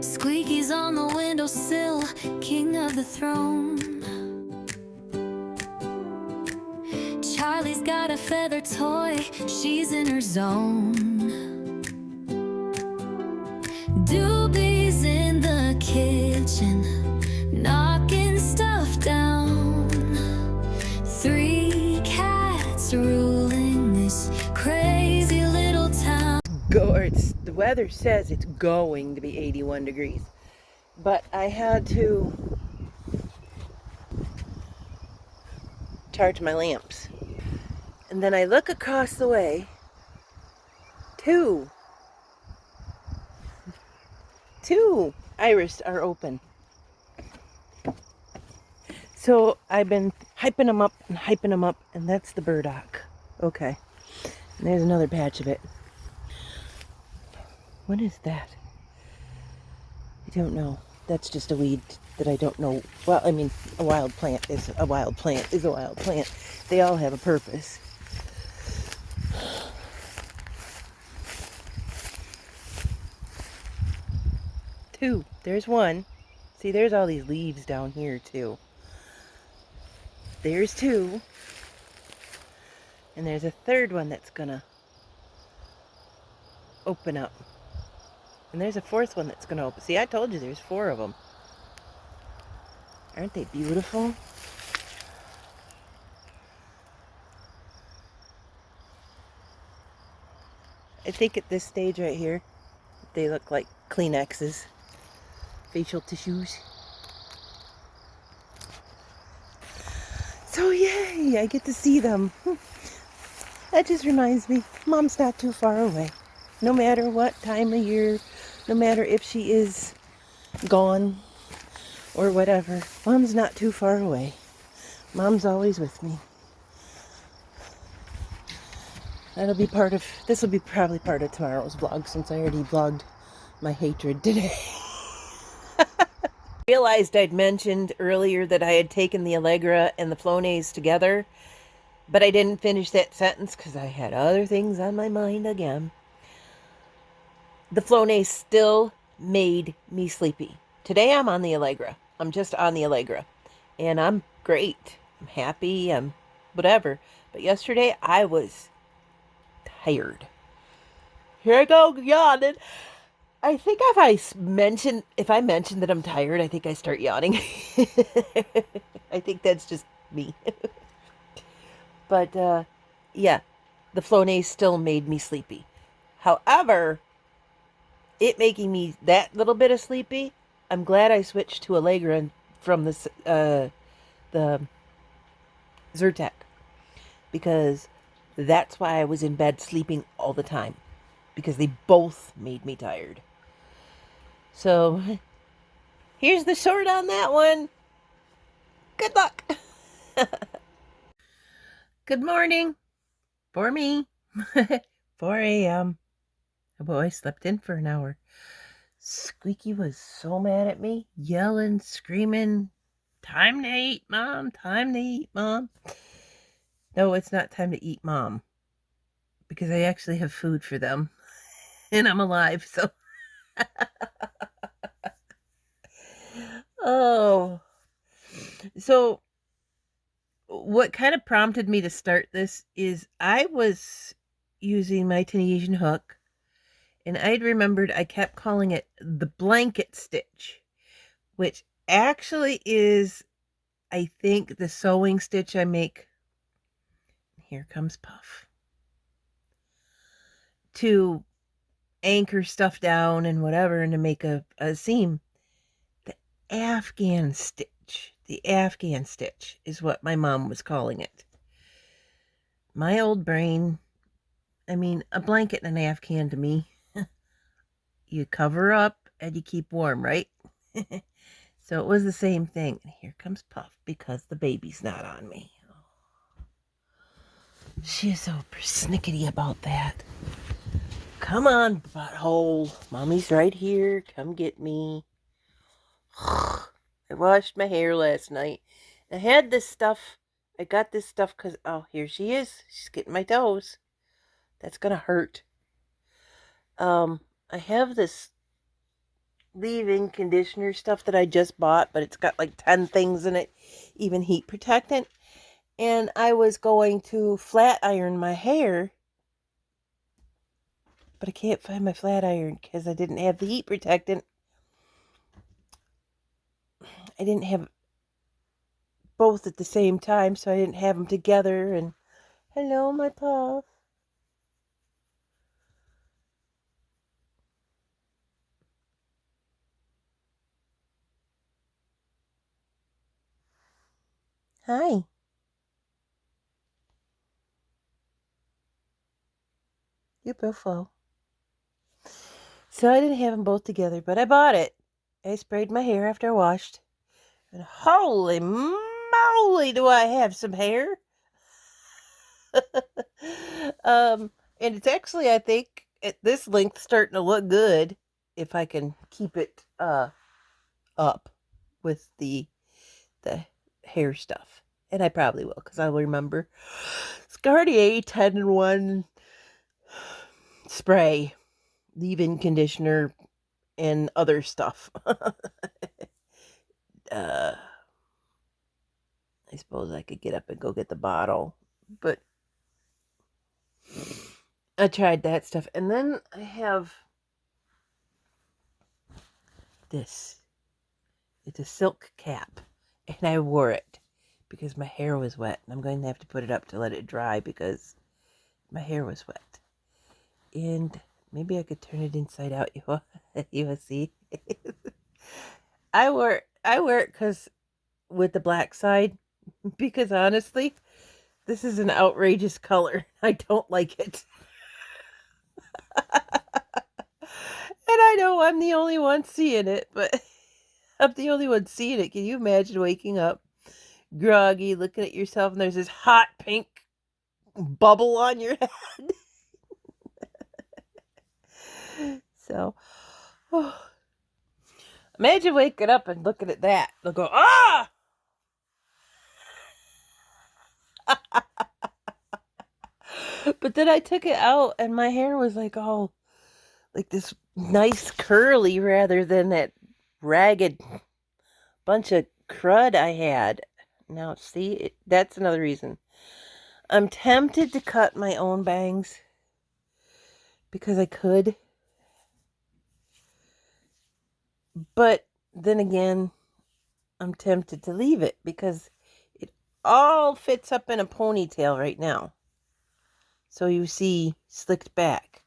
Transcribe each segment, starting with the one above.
Squeaky's on the windowsill, king of the throne. Charlie's got a feather toy, she's in her zone. Doobie's in the kitchen, knocking stuff down. 3 cats ruling this crazy little town. The weather says it's going to be 81 degrees, but I had to charge my lamps. And then I look across the way, two iris are open. So I've been hyping them up, and that's the burdock. Okay, and there's another patch of it. What is that? I don't know. That's just a weed that I don't know. Well, I mean, a wild plant is a wild plant is a wild plant. They all have a purpose. Two. There's one. See, there's all these leaves down here, too. There's two. And there's a third one that's gonna open up. And there's a fourth one that's gonna open. See, I told you there's 4 of them. Aren't they beautiful? I think at this stage right here, they look like Kleenexes. Facial tissues. So yay, I get to see them. That just reminds me, Mom's not too far away. No matter what time of year, no matter if she is gone or whatever, Mom's not too far away. Mom's always with me. This will be probably part of tomorrow's vlog, since I already vlogged my hatred today. Realized I'd mentioned earlier that I had taken the Allegra and the Flonase together, but I didn't finish that sentence because I had other things on my mind again. The Flonase still made me sleepy. Today I'm on the Allegra. I'm just on the Allegra. And I'm great. I'm happy. I'm whatever. But yesterday I was tired. Here I go, yawning. I think if I mention that I'm tired, I think I start yawning. I think that's just me. But, yeah, the Flonase still made me sleepy. However, it making me that little bit of sleepy, I'm glad I switched to Allegra from the Zyrtec. Because that's why I was in bed sleeping all the time. Because they both made me tired. So, here's the short on that one. Good luck. Good morning. For me. 4 a.m. Oh boy, I slept in for an hour. Squeaky was so mad at me. Yelling, screaming. Time to eat, Mom. Time to eat, Mom. No, it's not time to eat, Mom. Because I actually have food for them. And I'm alive, so... Oh. So, what kind of prompted me to start this is I was using my Tunisian hook, and I'd remembered I kept calling it the blanket stitch, which actually is, I think, the sewing stitch I make. Here comes Puff. To anchor stuff down and whatever, and to make a seam. The Afghan stitch. The Afghan stitch is what my mom was calling it. My old brain, I mean, a blanket and an Afghan to me, you cover up and you keep warm, right? So it was the same thing. Here comes Puff because the baby's not on me. She is so persnickety about that. Come on, butthole. Mommy's right here. Come get me. I washed my hair last night. I had this stuff. I got this stuff because, oh, here she is. She's getting my toes. That's going to hurt. I have this leave-in conditioner stuff that I just bought, but it's got like 10 things in it, even heat protectant. And I was going to flat iron my hair, but I can't find my flat iron because I didn't have the heat protectant. I didn't have both at the same time, so I didn't have them together. And hello, my puff. Hi. You're beautiful. So I didn't have them both together, but I bought it. I sprayed my hair after I washed. And holy moly, do I have some hair. And it's actually, I think, at this length starting to look good if I can keep it up with the hair stuff. And I probably will, because I'll remember Scartier 10-in-1 spray, leave-in conditioner, and other stuff. I suppose I could get up and go get the bottle, but I tried that stuff. And then I have this. It's a silk cap, and I wore it because my hair was wet, and I'm going to have to put it up to let it dry because my hair was wet. And maybe I could turn it inside out. You will see. I wear it because with the black side, because honestly, this is an outrageous color. I don't like it. And I know I'm the only one seeing it, but I'm the only one seeing it. Can you imagine waking up groggy, looking at yourself, and there's this hot pink bubble on your head? So, imagine waking up and looking at that. They'll go, ah! But then I took it out, and my hair was like all like this nice curly rather than that ragged bunch of crud I had. Now, see, that's another reason. I'm tempted to cut my own bangs because I could. But then again, I'm tempted to leave it because it all fits up in a ponytail right now. So you see slicked back.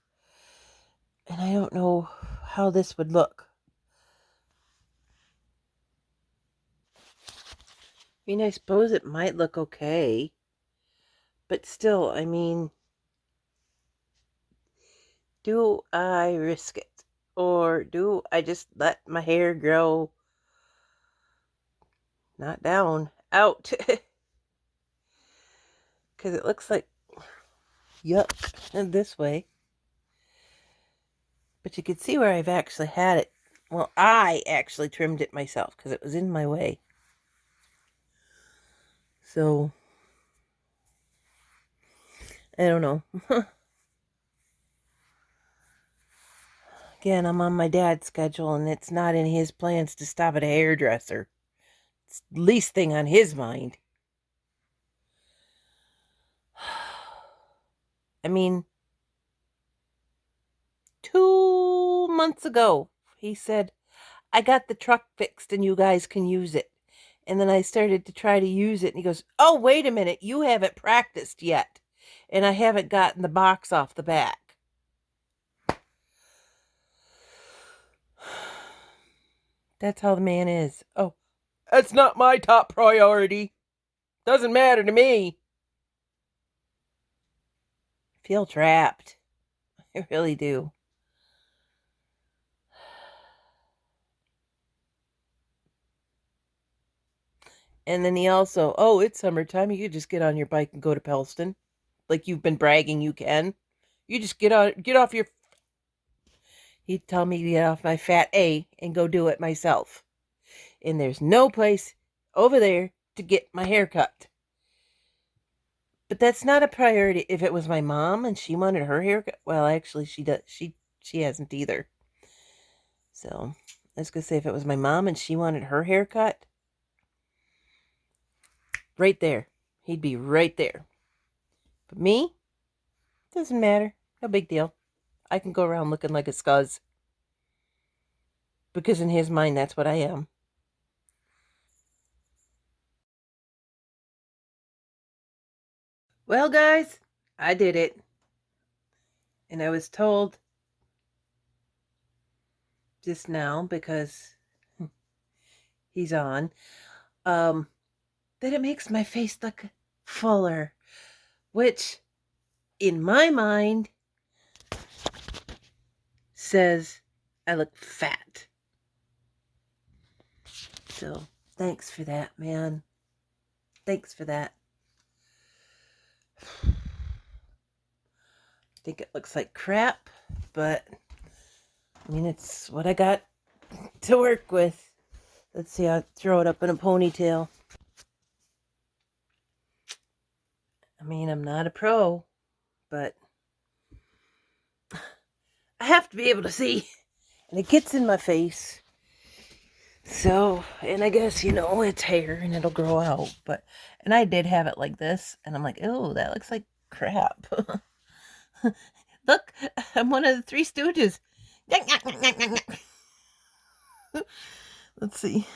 And I don't know how this would look. I mean, I suppose it might look okay. But still, I mean, do I risk it? Or do I just let my hair grow, not down, out? Because it looks like yuck in this way. But you can see where I've actually had it. Well, I actually trimmed it myself because it was in my way. So, I don't know. Again, I'm on my dad's schedule, and it's not in his plans to stop at a hairdresser. It's the least thing on his mind. I mean, 2 months ago, he said, I got the truck fixed and you guys can use it. And then I started to try to use it, and he goes, oh, wait a minute, you haven't practiced yet. And I haven't gotten the box off the back. That's how the man is. Oh, that's not my top priority. Doesn't matter to me. I feel trapped. I really do. And then he also, oh, it's summertime. You could just get on your bike and go to Pelston. Like you've been bragging you can. You just get off your... He'd tell me to get off my fat A and go do it myself. And there's no place over there to get my hair cut. But that's not a priority. If it was my mom and she wanted her haircut, well, actually, she does. She hasn't either. So I was going to say, if it was my mom and she wanted her hair cut, right there. He'd be right there. But me, doesn't matter. No big deal. I can go around looking like a scuzz. Because in his mind, that's what I am. Well, guys, I did it. And I was told just now, because he's on, that it makes my face look fuller. Which, in my mind, says I look fat. So, thanks for that, man. Thanks for that. I think it looks like crap, but I mean, it's what I got to work with. Let's see, I'll throw it up in a ponytail. I mean, I'm not a pro, but I have to be able to see. And it gets in my face. So, and I guess, it's hair and it'll grow out. And I did have it like this. And I'm like, oh, that looks like crap. Look, I'm one of the Three Stooges. Let's see.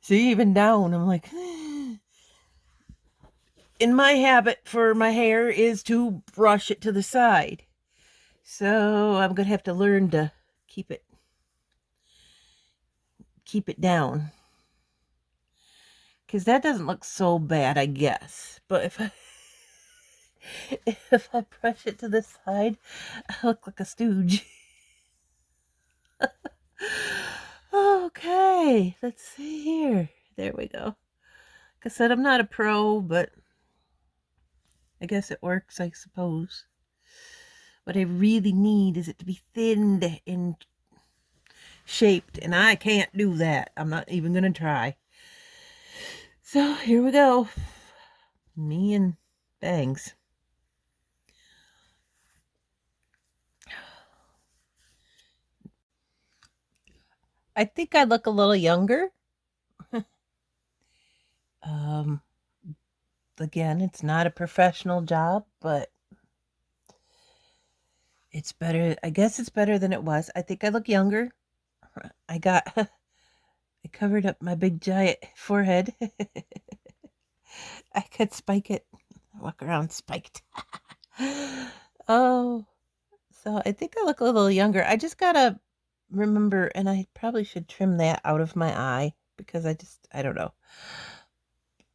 See, even down, I'm like... And my habit for my hair is to brush it to the side. So I'm going to have to learn to keep it down. Because that doesn't look so bad, I guess. But if I brush it to the side, I look like a stooge. Okay, let's see here. There we go. Like I said, I'm not a pro, but I guess it works, I suppose. What I really need is it to be thinned and shaped, and I can't do that. I'm not even going to try. So, here we go. Me and bangs. I think I look a little younger. Again, it's not a professional job, but it's better. I guess it's better than it was. I think I look younger. I covered up my big giant forehead. I could spike it. Walk around spiked. Oh, so I think I look a little younger. I just gotta remember, and I probably should trim that out of my eye because I don't know.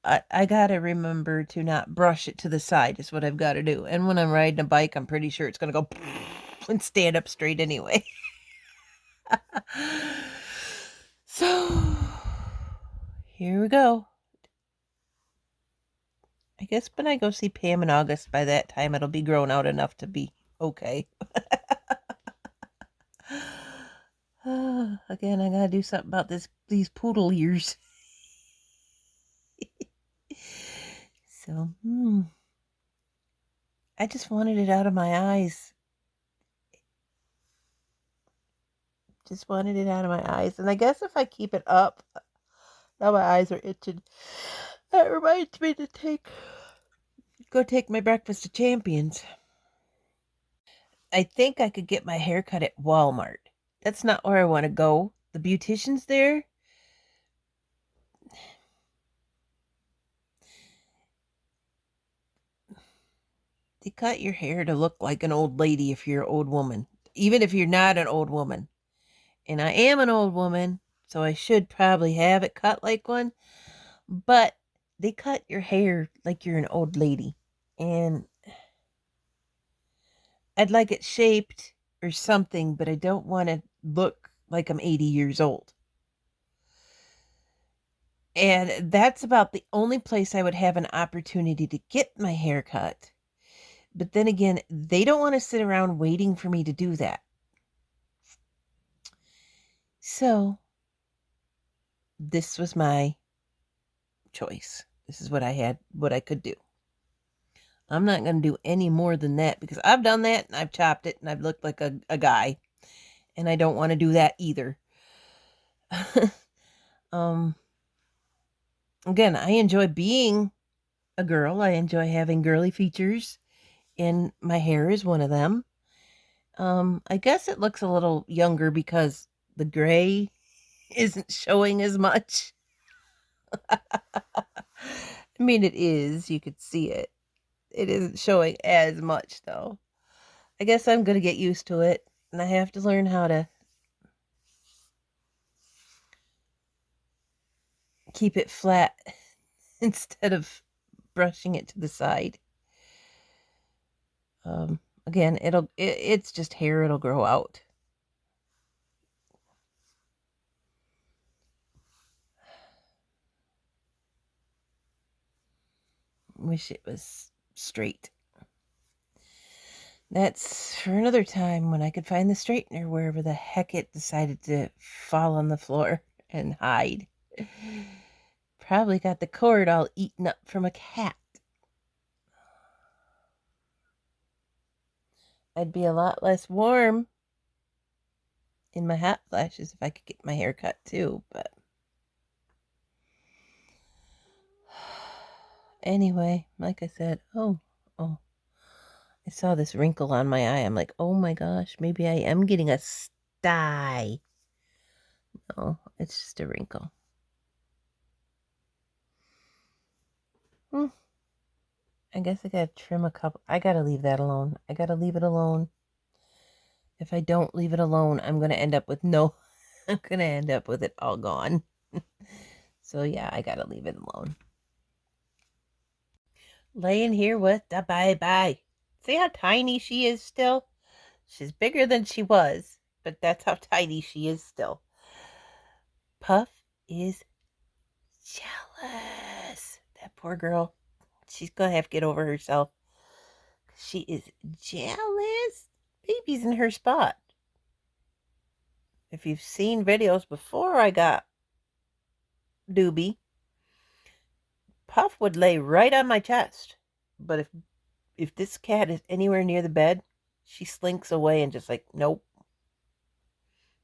I gotta remember to not brush it to the side is what I've got to do. And when I'm riding a bike, I'm pretty sure it's gonna go and stand up straight anyway. So here we go. I guess when I go see Pam in August, by that time it'll be grown out enough to be okay. Again, I gotta do something about these poodle ears. So, I just wanted it out of my eyes. Just wanted it out of my eyes. And I guess if I keep it up, now my eyes are itching. That reminds me to go take my breakfast to Champions. I think I could get my hair cut at Walmart. That's not where I want to go. The beauticians there, they cut your hair to look like an old lady if you're an old woman. Even if you're not an old woman. And I am an old woman, so I should probably have it cut like one. But they cut your hair like you're an old lady. And I'd like it shaped or something, but I don't want to look like I'm 80 years old. And that's about the only place I would have an opportunity to get my hair cut. But then again, they don't want to sit around waiting for me to do that. So, this was my choice. This is what I could do. I'm not going to do any more than that because I've done that and I've chopped it and I've looked like a guy. and I don't want to do that either. Again, I enjoy being a girl. I enjoy having girly features, and my hair is one of them. I guess it looks a little younger because the gray isn't showing as much. I mean, it is. You could see it. It isn't showing as much, though. I guess I'm going to get used to it, and I have to learn how to keep it flat instead of brushing it to the side. Again, it's just hair. It'll grow out. Wish it was straight. That's for another time when I could find the straightener wherever the heck it decided to fall on the floor and hide. Probably got the cord all eaten up from a cat. I'd be a lot less warm in my hot flashes if I could get my hair cut too, but anyway, like I said, oh, I saw this wrinkle on my eye. I'm like, oh my gosh, maybe I am getting a sty. No, it's just a wrinkle. I guess I gotta trim a couple. I gotta leave that alone. I gotta leave it alone. If I don't leave it alone, I'm gonna end up with no. I'm gonna end up with it all gone. So yeah, I gotta leave it alone. Laying here with the bye-bye. See how tiny she is still? She's bigger than she was, but that's how tiny she is still. Puff is jealous. That poor girl. She's gonna have to get over herself. She is jealous. Baby's in her spot. If you've seen videos before I got Doobie, Puff would lay right on my chest. But if this cat is anywhere near the bed, she slinks away and just like, nope.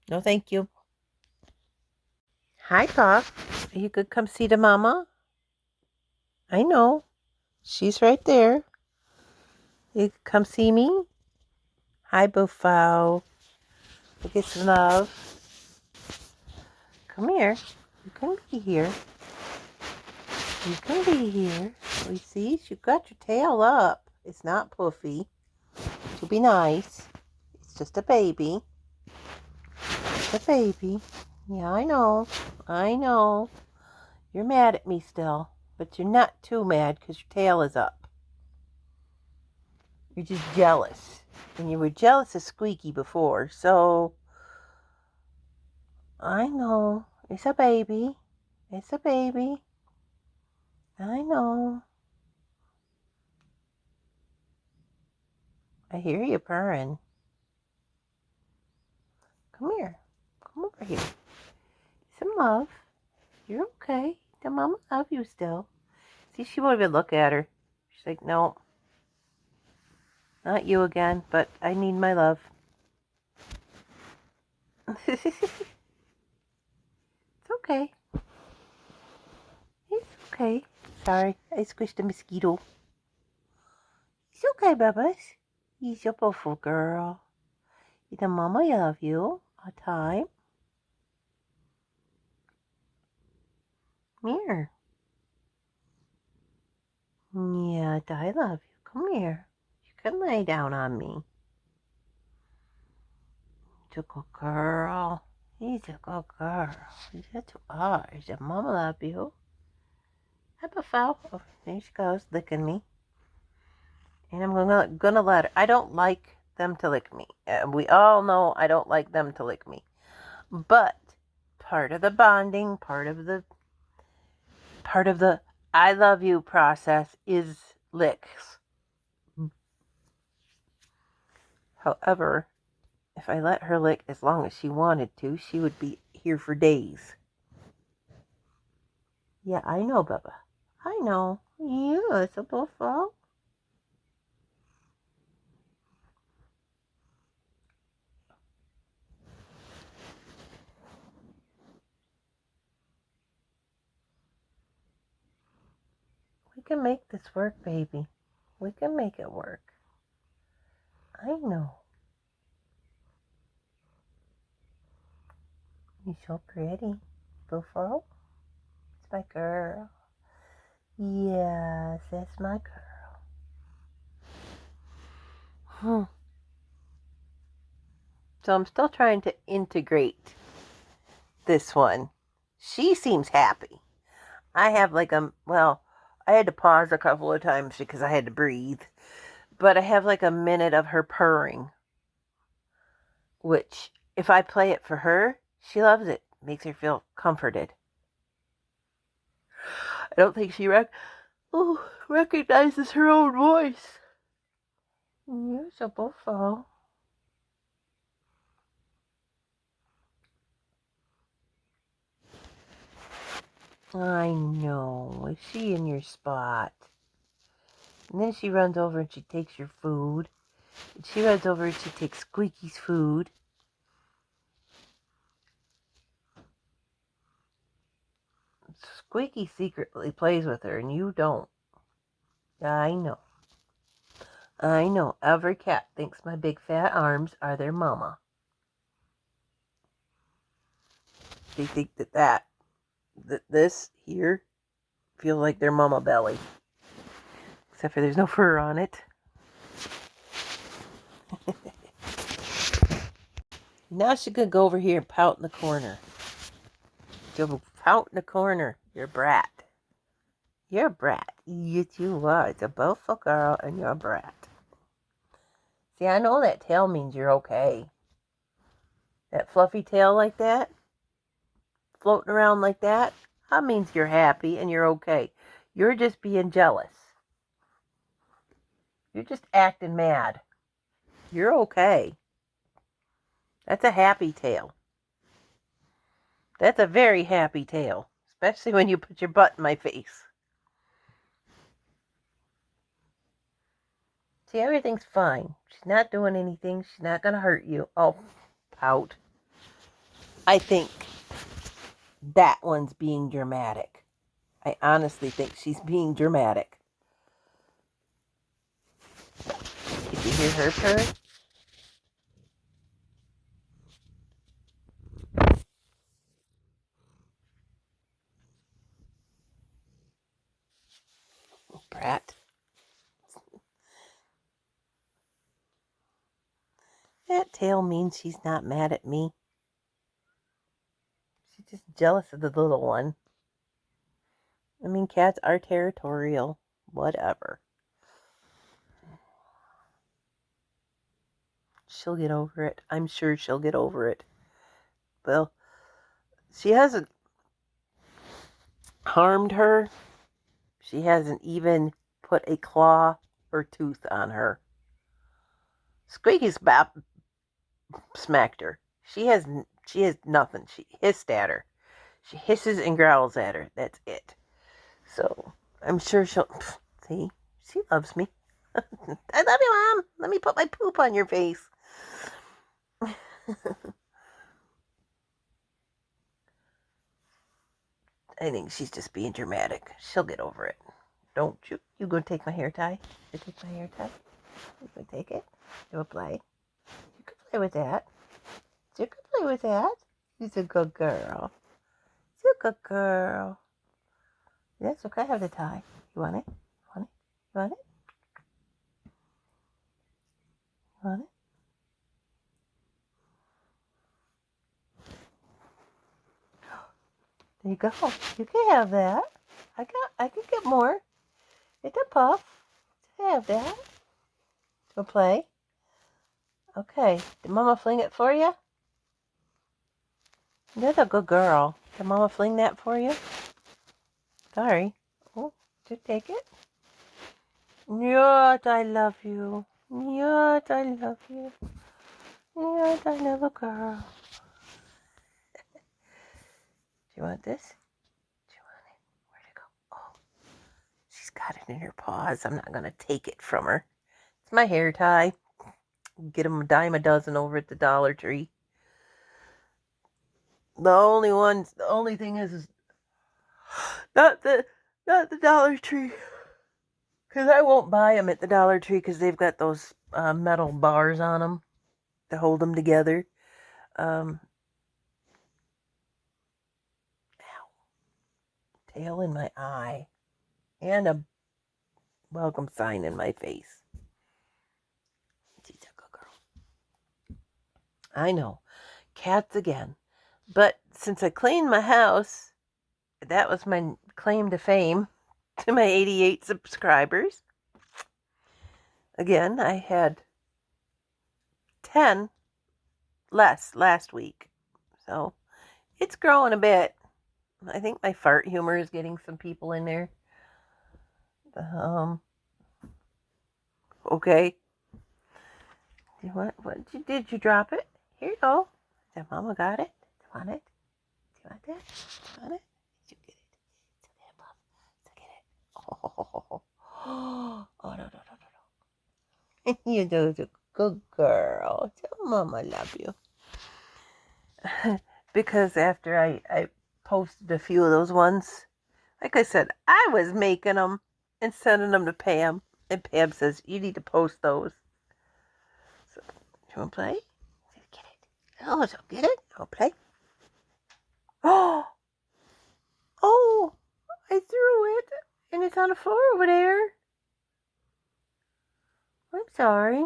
No, thank you. Hi, Puff. You could come see the mama? I know. She's right there. You could come see me? Hi, Buffo. Look at some love. Come here. You can be here. You can be here. We see you got your tail up. It's not puffy. To be nice. It's just a baby. It's a baby. Yeah, I know. I know. You're mad at me still, but you're not too mad because your tail is up. You're just jealous. And you were jealous of Squeaky before, so I know. It's a baby. It's a baby. I know. I hear you purring. Come here. Come over here. Some love. You're okay. The mama love you still. See, she won't even look at her. She's like, no. Not you again, but I need my love. It's okay. It's okay. Sorry, I squished a mosquito. It's okay, Bubba's. He's a beautiful girl. The mama love you all the time. Here. Yeah, I love you. Come here. You can lay down on me. He's a good girl. He's a good girl. Yes, you are. The mama love you. Have a foul. Oh, there she goes, licking me. And I'm gonna let her. I don't like them to lick me. We all know I don't like them to lick me. But part of the bonding, part of the I love you process is licks. However, if I let her lick as long as she wanted to, she would be here for days. Yeah, I know, Bubba. I know. Yeah, it's a buffalo. can make this work, baby. We can make it work. I know. You're so pretty. Buffalo? It's my girl. Yes, that's my girl. So I'm still trying to integrate this one. She seems happy. I have like I had to pause a couple of times because I had to breathe. But I have like a minute of her purring, which if I play it for her, she loves it. Makes her feel comforted. I don't think she recognizes her own voice. You're so beautiful. I know. Is she in your spot? And then she runs over and she takes your food. And she runs over and she takes Squeaky's food. Squeaky secretly plays with her and you don't. I know. I know. Every cat thinks my big fat arms are their mama. They think that this here feels like their mama belly. Except for there's no fur on it. Now she could go over here and pout in the corner. Go pout in the corner. You're a brat. You're a brat. You two are. It's a beautiful girl and you're a brat. See, I know that tail means you're okay. That fluffy tail like that, floating around like that means you're happy and you're okay. You're just being jealous. You're just acting mad. You're okay. That's a happy tail. That's a very happy tail. Especially when you put your butt in my face. See, everything's fine. She's not doing anything. She's not going to hurt you. Oh, pout. I think that one's being dramatic. I honestly think she's being dramatic. Did you hear her purr? Brat. That tail means she's not mad at me. She's just jealous of the little one. I mean, cats are territorial. Whatever. She'll get over it. I'm sure she'll get over it. Well, she hasn't harmed her. She hasn't even put a claw or tooth on her. Squeaky's smacked her. She has nothing. She hissed at her. She hisses and growls at her. That's it. So I'm sure she'll see. She loves me. I love you, Mom. Let me put my poop on your face. I think she's just being dramatic. She'll get over it. Don't you? You gonna take my hair tie? You take my hair tie? You gonna take it? You wanna play? You can play with that. You can play with that. She's a good girl. She's a good girl. Yes, okay, I have the tie. You want it? You want it? You want it? You want it? There you go. You can have that. I can get more. It's a puff. You can have that. To play. Okay. Did Mama fling it for you? You're a good girl. Did Mama fling that for you? Sorry. Oh, did you take it? Yes, I love you. Yes, I love you. Yes, I love a girl. Do you want this? Do you want it? Where'd it go? Oh, she's got it in her paws. I'm not going to take it from her. It's my hair tie. Get them a dime a dozen over at the Dollar Tree. The only thing is not the Dollar Tree. Because I won't buy them at the Dollar Tree because they've got those metal bars on them to hold them together. Ow, tail in my eye and a welcome sign in my face. She's a good girl. I know. Cats again. But since I cleaned my house, that was my claim to fame to my 88 subscribers. Again, I had 10 less last week. So it's growing a bit. I think my fart humor is getting some people in there. Okay. What did you drop it? Here you go. Said Mama got it. Do you want it? Do you want that? Do you want it? Did you get it? So get it, Puff. So get it. Oh, oh no, no, no, no, no. You do a good girl. Tell Mama I love you. Because after I posted a few of those ones, like I said, I was making them and sending them to Pam. And Pam says, you need to post those. So, you want to play? Get it. Oh, so get it. I'll play. Oh, oh, I threw it. And it's on the floor over there. I'm sorry.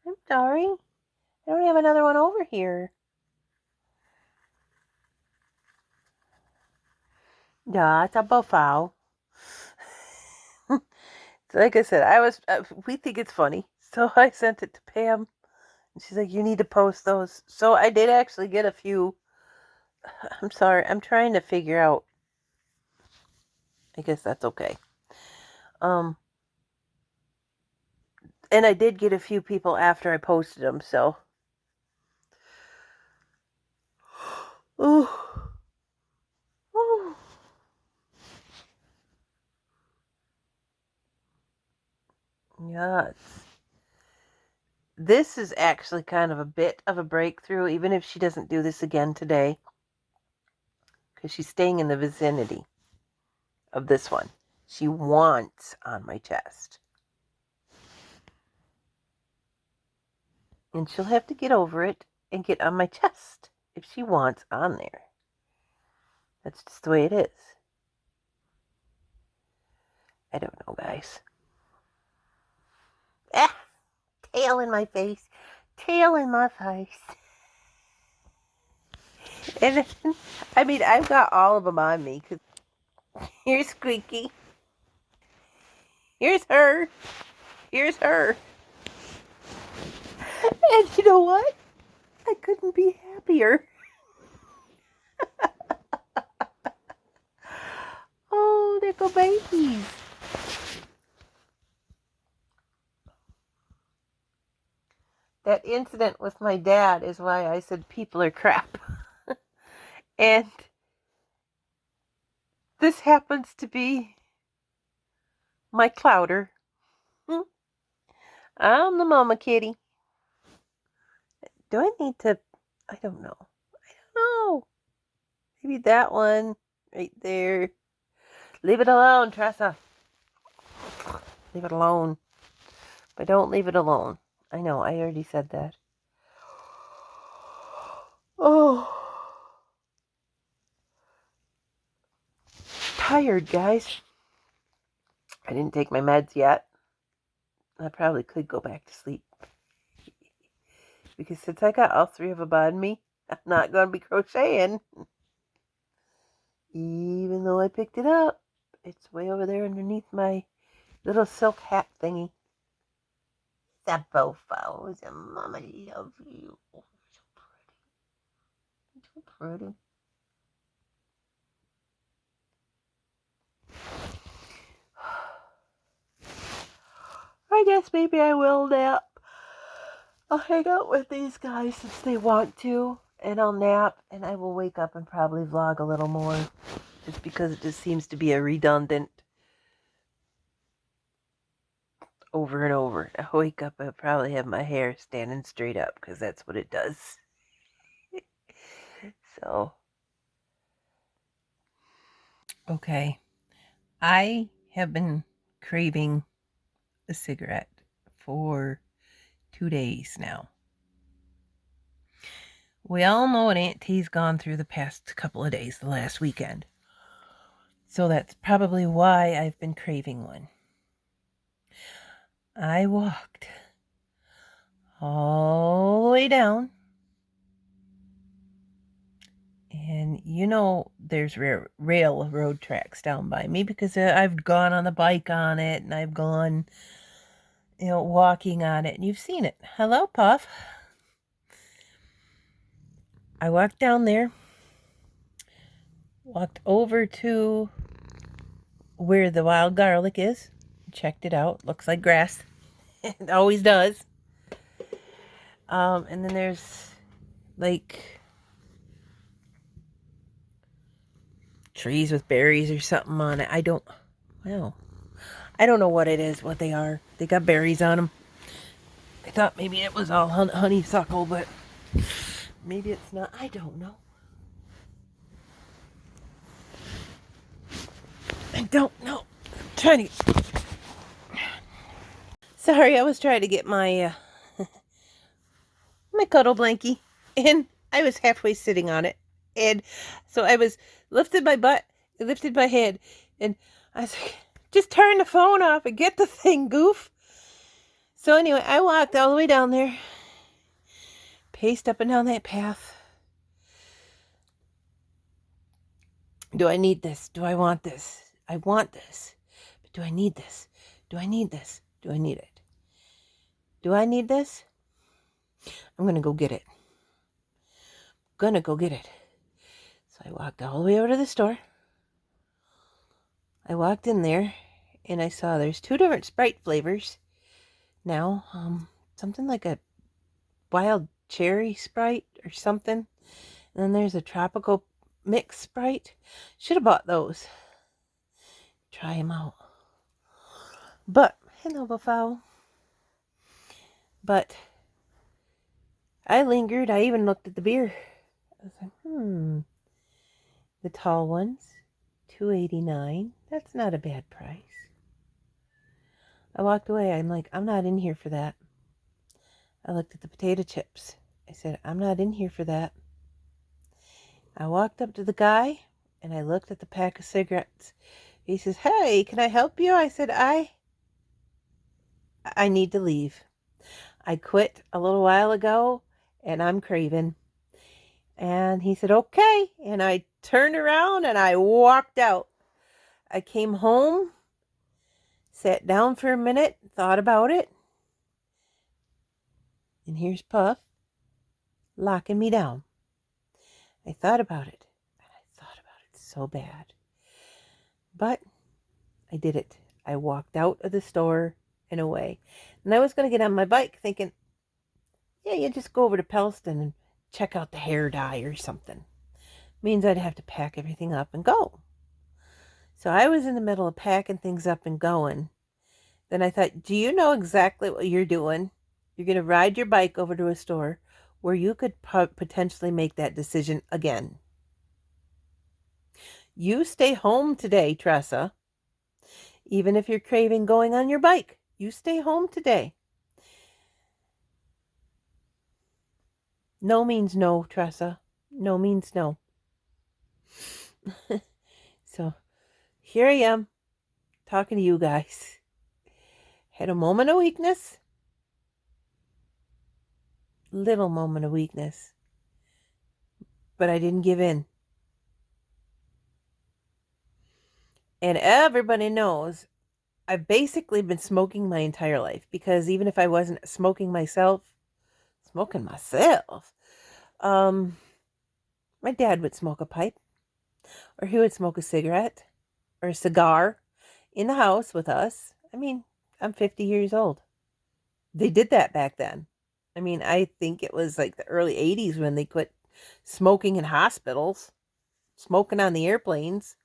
I'm sorry. I don't have another one over here. Yeah, it's a buffalo. Like I said, we think it's funny. So I sent it to Pam. And she's like, you need to post those. So I did actually get a few. I'm sorry. I'm trying to figure out. I guess that's okay. And I did get a few people after I posted them, so. Ooh. Ooh. Yes. This is actually kind of a bit of a breakthrough, even if she doesn't do this again today, because she's staying in the vicinity of this one. She wants on my chest. And she'll have to get over it and get on my chest if she wants on there. That's just the way it is. I don't know, guys. Ah, tail in my face. Tail in my face. And I mean, I've got all of them on me. Cause here's Squeaky. Here's her. Here's her. And you know what? I couldn't be happier. Oh, little babies. That incident with my dad is why I said people are crap. And this happens to be my clouder. I'm the mama kitty. Do I need to? I don't know. Maybe that one right there. Leave it alone, Tressa. Leave it alone. But don't leave it alone. I know, I already said that. Oh. Tired, guys. I didn't take my meds yet. I probably could go back to sleep. Because since I got all three of them on me, I'm not going to be crocheting. Even though I picked it up, it's way over there underneath my little silk hat thingy. Sabofo, Mama love you. Oh, so pretty. So pretty. I guess maybe I will nap. I'll hang out with these guys since they want to, and I'll nap, and I will wake up and probably vlog a little more, just because it just seems to be a redundant over and over. I wake up, I'll probably have my hair standing straight up, because that's what it does. So, okay. I have been craving a cigarette for 2 days now. We all know what Aunt T's gone through the past couple of days, the last weekend. So that's probably why I've been craving one. I walked all the way down. And there's railroad tracks down by me because I've gone on the bike on it and I've gone, walking on it. And you've seen it. Hello, Puff. I walked down there, walked over to where the wild garlic is, checked it out. Looks like grass. It always does. And then there's like trees with berries or something on it. I don't know what it is, what they are. They got berries on them. I thought maybe it was all honeysuckle, but maybe it's not. I don't know. I don't know. Sorry, I was trying to get my my cuddle blankie, and I was halfway sitting on it, and so I was lifted my butt, lifted my head, and I was like, just turn the phone off and get the thing, goof. So anyway, I walked all the way down there, paced up and down that path. Do I need this? Do I want this? I want this. But do I need this? Do I need this? Do I need it? Do I need this? I'm going to go get it. So I walked all the way over to the store. I walked in there and I saw there's 2 different Sprite flavors. Now, something like a wild cherry Sprite or something. And then there's a tropical mix Sprite. Should have bought those. Try them out. But, hello, Buffalo. But I lingered. I even looked at the beer. I was like, the tall ones, $2.89. That's not a bad price. I walked away. I'm like, I'm not in here for that. I looked at the potato chips. I said, I'm not in here for that. I walked up to the guy and I looked at the pack of cigarettes. He says, hey, can I help you? I said, I need to leave. I quit a little while ago and I'm craving. And he said, okay. And I turned around and I walked out. I came home, sat down for a minute, thought about it. And here's Puff locking me down. I thought about it. And I thought about it so bad. But I did it. I walked out of the store and away. And I was going to get on my bike thinking, yeah, you just go over to Pelston and check out the hair dye or something. Means I'd have to pack everything up and go. So I was in the middle of packing things up and going. Then I thought, do you know exactly what you're doing? You're going to ride your bike over to a store where you could potentially make that decision again. You stay home today, Tressa. Even if you're craving going on your bike, you stay home today. No means no, Tressa. No means no. So here I am talking to you guys. Had a moment of weakness. Little moment of weakness. But I didn't give in. And everybody knows I've basically been smoking my entire life. Because even if I wasn't smoking myself, my dad would smoke a pipe. Or he would smoke a cigarette. Or a cigar. In the house with us. I mean, I'm 50 years old. They did that back then. I mean, I think it was like the early 80s when they quit smoking in hospitals, smoking on the airplanes.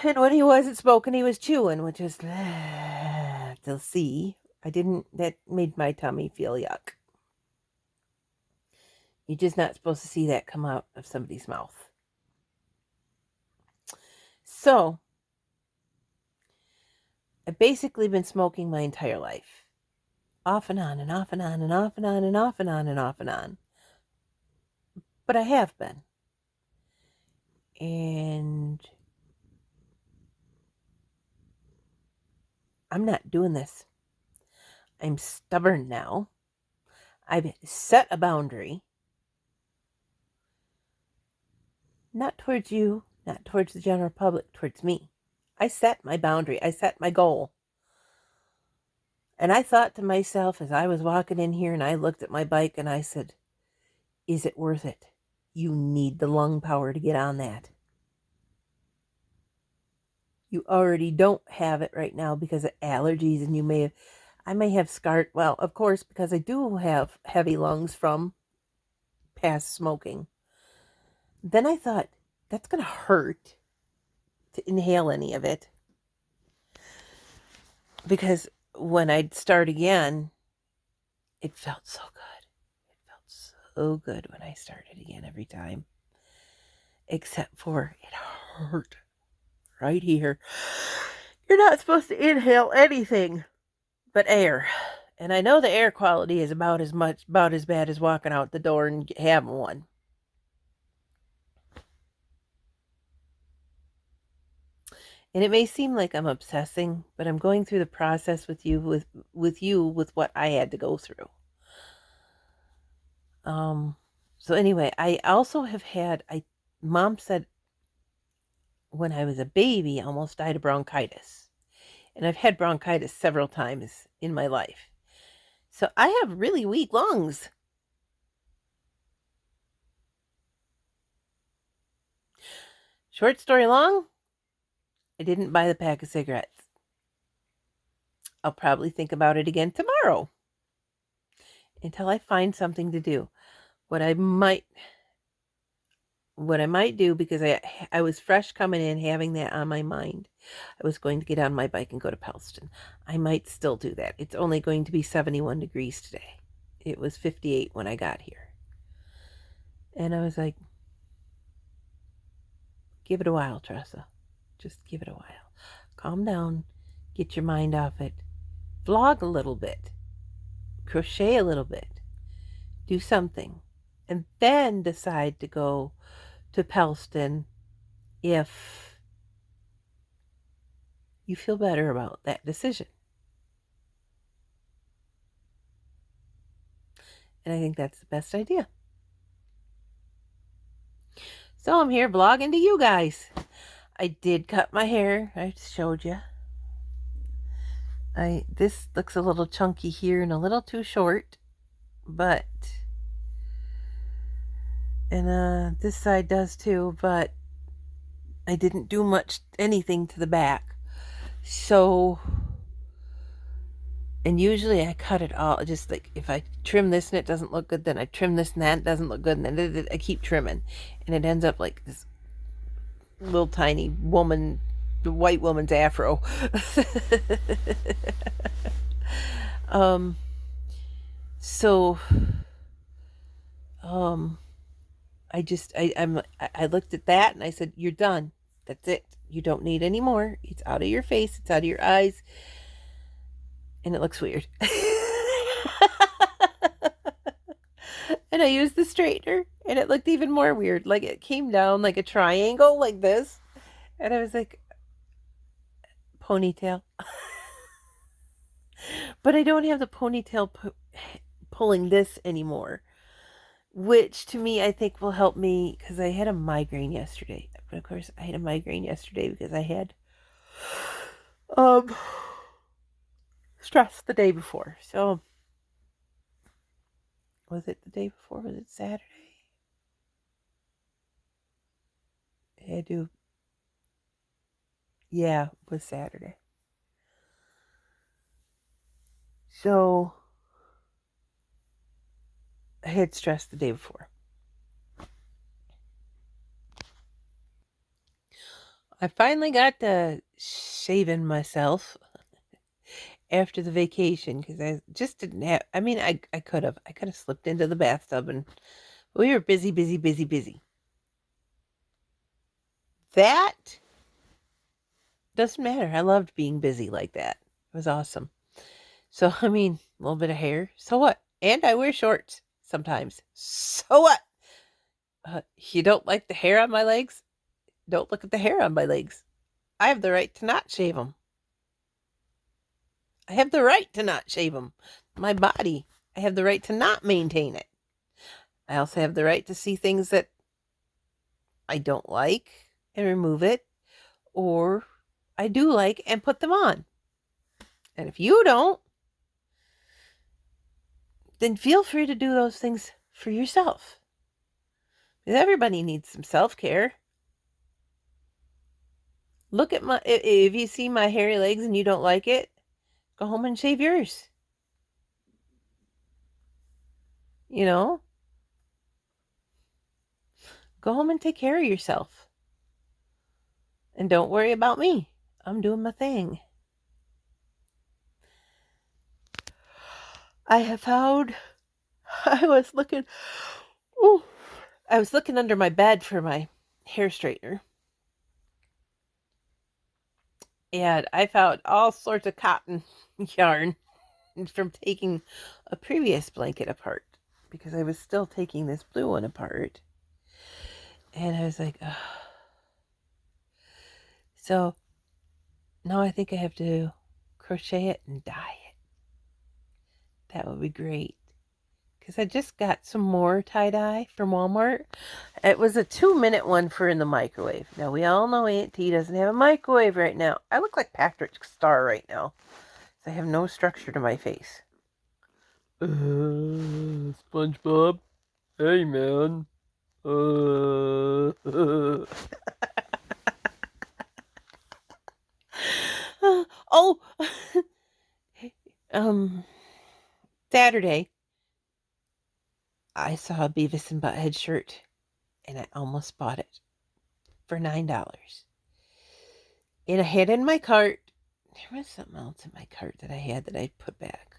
And when he wasn't smoking, he was chewing, which is to see. That made my tummy feel yuck. You're just not supposed to see that come out of somebody's mouth. So, I've basically been smoking my entire life. Off and on and off and on and off and on and off and on and off and on. But I have been. And I'm not doing this. I'm stubborn now. I've set a boundary. Not towards you, not towards the general public, towards me. I set my boundary. I set my goal. And I thought to myself as I was walking in here and I looked at my bike and I said, is it worth it? You need the lung power to get on that. You already don't have it right now because of allergies, and I may have scarred, well, of course, because I do have heavy lungs from past smoking. Then I thought, that's going to hurt to inhale any of it. Because when I'd start again, it felt so good. It felt so good when I started again every time. Except for it hurt right here. You're not supposed to inhale anything but air. And I know the air quality is about as bad as walking out the door and having one. And it may seem like I'm obsessing, but I'm going through the process with you with what I had to go through. So anyway, I also have had Mom said when I was a baby, I almost died of bronchitis. And I've had bronchitis several times in my life. So I have really weak lungs. Short story long, I didn't buy the pack of cigarettes. I'll probably think about it again tomorrow until I find something to do. What I might do, because I was fresh coming in, having that on my mind, I was going to get on my bike and go to Pelston. I might still do that. It's only going to be 71 degrees today. It was 58 when I got here. And I was like, give it a while, Tressa. Just give it a while. Calm down. Get your mind off it. Vlog a little bit. Crochet a little bit. Do something. And then decide to go to Pelston if you feel better about that decision. And I think that's the best idea. So I'm here vlogging to you guys. I did cut my hair. I showed you. This looks a little chunky here and a little too short, but and this side does too, but I didn't do anything to the back. So, and usually I cut it all, just like if I trim this and it doesn't look good, then I trim this and that doesn't look good, and then I keep trimming, and it ends up like this little tiny woman, the white woman's afro. I looked at that and I said, you're done. That's it. You don't need any more. It's out of your face. It's out of your eyes. And it looks weird. And I used the straightener and it looked even more weird. Like it came down like a triangle like this. And I was like, ponytail. But I don't have the ponytail pulling this anymore, which to me I think will help me, because I had a migraine yesterday. But of course I had a migraine yesterday because I had stress the day before. So was it the day before? Was it Saturday? Yeah, it was Saturday. So I had stress the day before. I finally got to shaving myself after the vacation, because I just didn't have, I could have slipped into the bathtub, and we were busy. That Doesn't matter. I loved being busy like that. It was awesome. So, I mean, a little bit of hair. So what? And I wear shorts sometimes. So what? You don't like the hair on my legs? Don't look at the hair on my legs. I have the right to not shave them. I have the right to not shave them. My body, I have the right to not maintain it. I also have the right to see things that I don't like and remove it, or I do like and put them on. And if you don't, then feel free to do those things for yourself. Because everybody needs some self-care. Look at my, if you see my hairy legs and you don't like it, go home and shave yours. You know, go home and take care of yourself. And don't worry about me. I'm doing my thing. I have found, I was looking, ooh, I was looking under my bed for my hair straightener. And I found all sorts of cotton yarn from taking a previous blanket apart, because I was still taking this blue one apart. And I was like, ugh. So now I think I have to crochet it and dye it. That would be great. Because I just got some more tie-dye from Walmart. It was a 2-minute one for in the microwave. Now, we all know Aunt T doesn't have a microwave right now. I look like Patrick Star right now. So I have no structure to my face. SpongeBob? Hey, man. Oh! Saturday, I saw a Beavis and Butthead shirt, and I almost bought it for $9. And I had in my cart, there was something else in my cart that I had that I put back.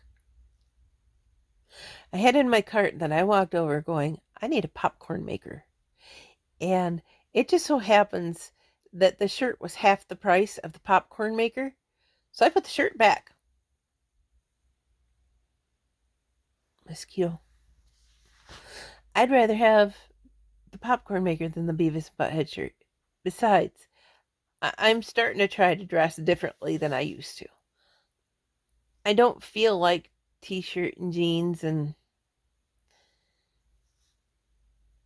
I had in my cart, that I walked over going, I need a popcorn maker. And it just so happens that the shirt was half the price of the popcorn maker. So I put the shirt back. Mosquito. I'd rather have the popcorn maker than the Beavis and Butthead shirt. Besides, I'm starting to try to dress differently than I used to. I don't feel like t-shirt and jeans, and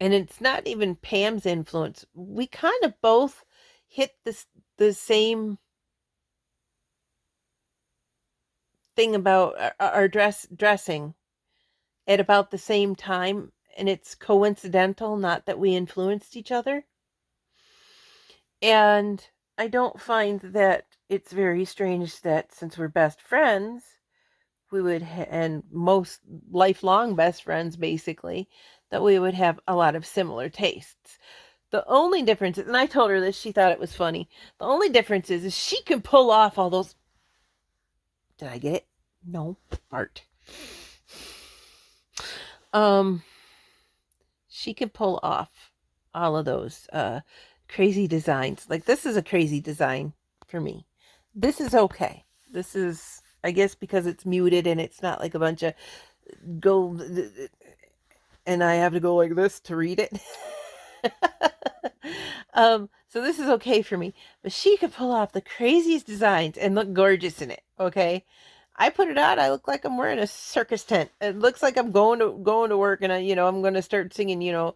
it's not even Pam's influence. We kind of both hit the same thing about our dressing at about the same time, and it's coincidental, not that we influenced each other. And I don't find that it's very strange that, since we're best friends, we would and most lifelong best friends basically, that we would have a lot of similar tastes. The only difference is, and I told her this, she thought it was funny, the only difference is she can pull off all those, did I get it? No, fart. She can pull off all of those crazy designs. Like, this is a crazy design for me. This is okay. This is, I guess, because it's muted and it's not like a bunch of go, and I have to go like this to read it. So this is okay for me. But she could pull off the craziest designs and look gorgeous in it. Okay. I put it on, I look like I'm wearing a circus tent. It looks like I'm going to work, and I'm going to start singing,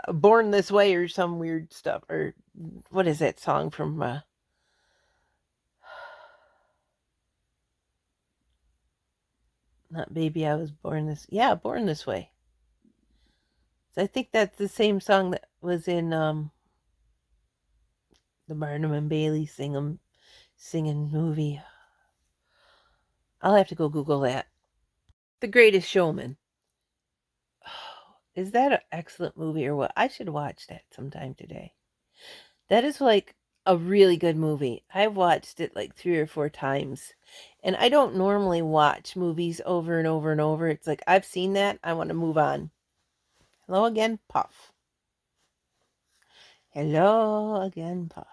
Born This Way or some weird stuff. Or what is that song from not Baby I Was Born This, yeah, Born This Way. So I think that's the same song that was in the Barnum and Bailey singing movie. I'll have to go Google that. The Greatest Showman. Oh, is that an excellent movie or what? I should watch that sometime today. That is like a really good movie. I've watched it like 3 or 4 times. And I don't normally watch movies over and over and over. It's like, I've seen that, I want to move on. Hello again, Puff. Hello again, Puff.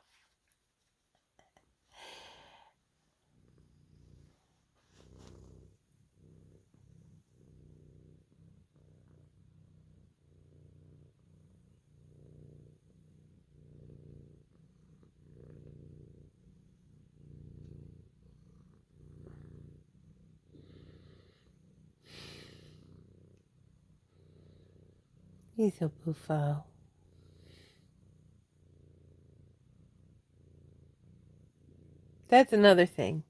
He's so beautiful. That's another thing.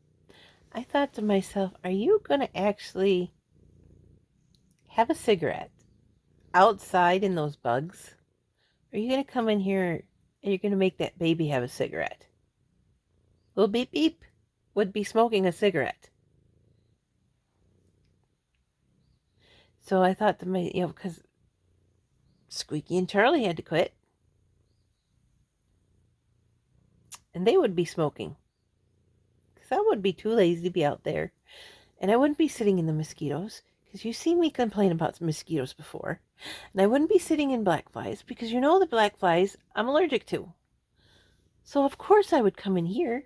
I thought to myself, are you going to actually have a cigarette outside in those bugs? Or are you going to come in here and you're going to make that baby have a cigarette? Little beep beep would be smoking a cigarette. So I thought to myself, because Squeaky and Charlie had to quit, and they would be smoking. Because I would be too lazy to be out there. And I wouldn't be sitting in the mosquitoes, because you've seen me complain about mosquitoes before. And I wouldn't be sitting in black flies, because you know the black flies I'm allergic to. So of course I would come in here.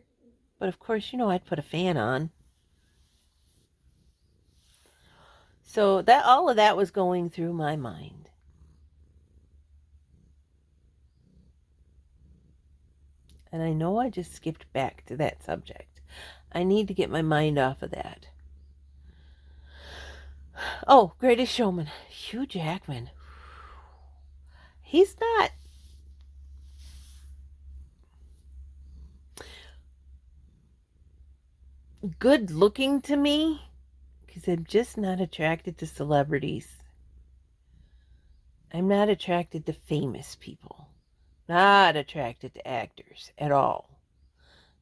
But of course, I'd put a fan on. So that all of that was going through my mind. And I know I just skipped back to that subject. I need to get my mind off of that. Oh, Greatest Showman. Hugh Jackman. He's not good looking to me because I'm just not attracted to celebrities. I'm not attracted to famous people. Not attracted to actors at all.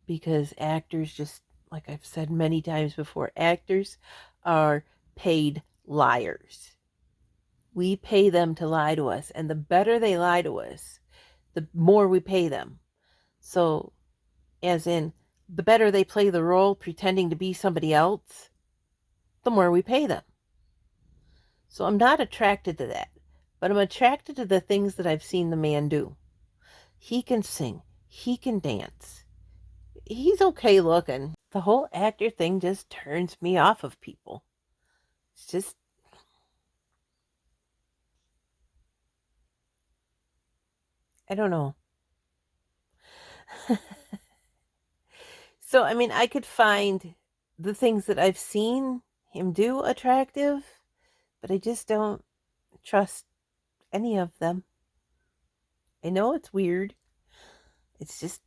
Because actors, just like I've said many times before, actors are paid liars. We pay them to lie to us, and the better they lie to us, the more we pay them. So, as in, the better they play the role pretending to be somebody else, the more we pay them. So I'm not attracted to that, but I'm attracted to the things that I've seen the man do. He can sing. He can dance. He's okay looking. The whole actor thing just turns me off of people. It's just, I don't know. So, I mean, I could find the things that I've seen him do attractive, but I just don't trust any of them. I know it's weird. It's just,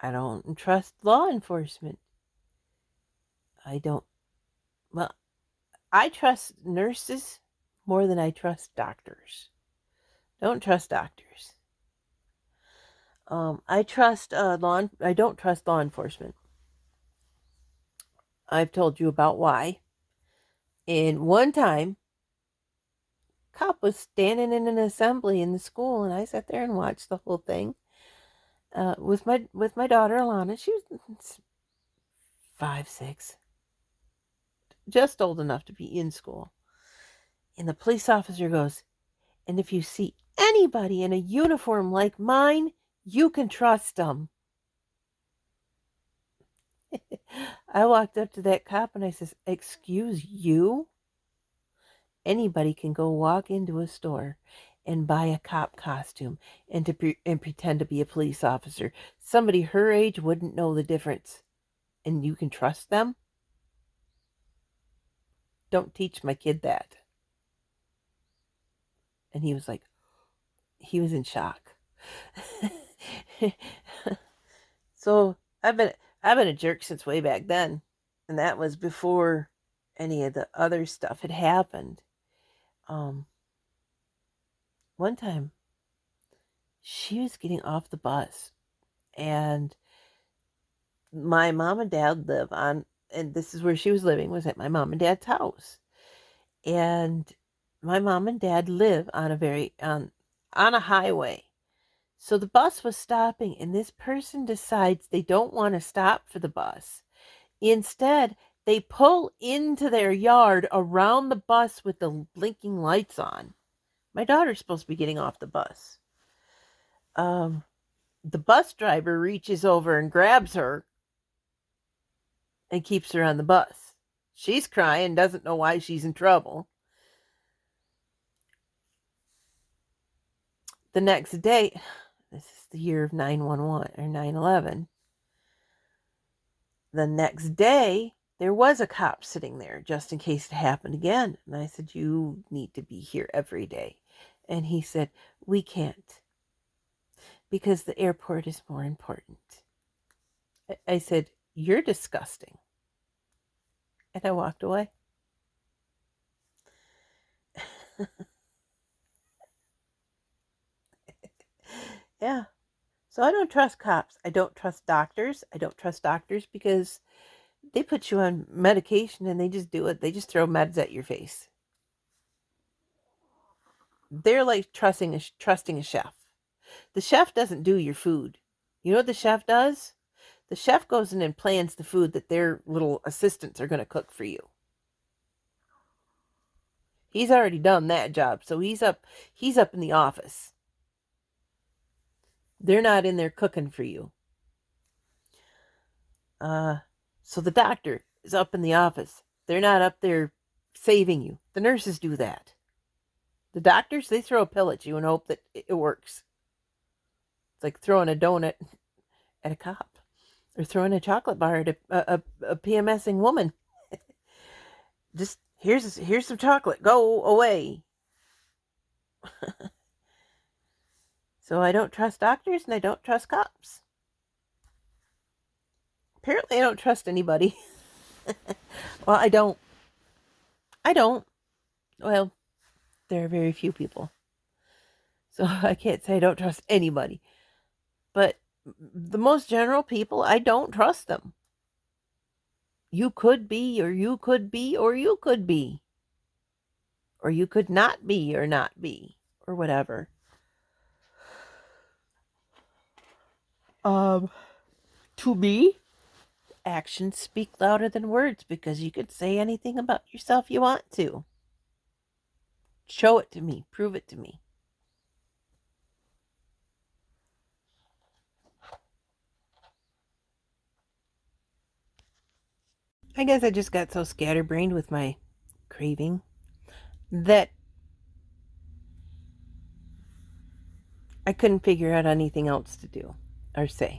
I don't trust law enforcement. I don't, well, I trust nurses more than I trust doctors. Don't trust doctors. I don't trust law enforcement. I've told you about why. And one time, cop was standing in an assembly in the school, and I sat there and watched the whole thing with my daughter Alana. She was 5, 6, just old enough to be in school. And the police officer goes, "And if you see anybody in a uniform like mine, you can trust them." I walked up to that cop and I says, "Excuse you? Anybody can go walk into a store and buy a cop costume and pretend to be a police officer. Somebody her age wouldn't know the difference. And you can trust them? Don't teach my kid that." And he was like, he was in shock. So I've been a jerk since way back then. And that was before any of the other stuff had happened. One time she was getting off the bus, and my mom and dad live on, and this is where she was living, was at my mom and dad's house. And my mom and dad live on a highway. So the bus was stopping, and this person decides they don't want to stop for the bus. Instead, they pull into their yard around the bus with the blinking lights on. My daughter's supposed to be getting off the bus. The bus driver reaches over and grabs her and keeps her on the bus. She's crying, doesn't know why she's in trouble. The next day, this is the year of 9/11 or 9/11. The next day, there was a cop sitting there just in case it happened again. And I said, "You need to be here every day." And he said, we can't because the airport is more important. I said, you're disgusting. And I walked away. Yeah. So I don't trust cops. I don't trust doctors. I don't trust doctors because they put you on medication and they just do it. They just throw meds at your face. They're like trusting a chef. The chef doesn't do your food. You know what the chef does? The chef goes in and plans the food that their little assistants are going to cook for you. He's already done that job, so he's up in the office. They're not in there cooking for you. So the doctor is up in the office. They're not up there saving you. The nurses do that. The doctors, they throw a pill at you and hope that it works. It's like throwing a donut at a cop or throwing a chocolate bar at a PMSing woman. Just here's some chocolate. Go away. So I don't trust doctors and I don't trust cops. Apparently I don't trust anybody. Well, I don't. Well, there are very few people. So I can't say I don't trust anybody. But the most general people, I don't trust them. You could be, or you could be, or you could be. Or you could not be, or not be, or whatever. To me, actions speak louder than words because you could say anything about yourself you want to. Show it to me. Prove it to me. I guess I just got so scatterbrained with my craving that I couldn't figure out anything else to do or say.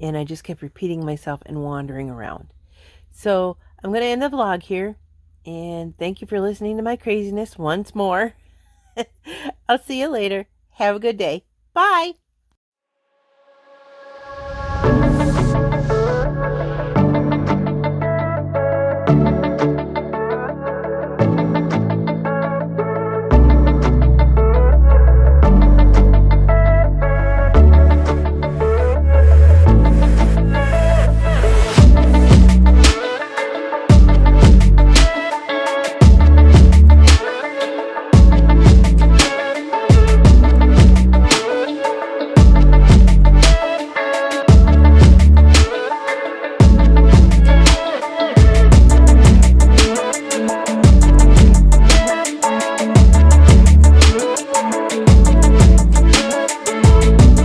And I just kept repeating myself and wandering around. So I'm going to end the vlog here. And thank you for listening to my craziness once more. I'll see you later. Have a good day. Bye.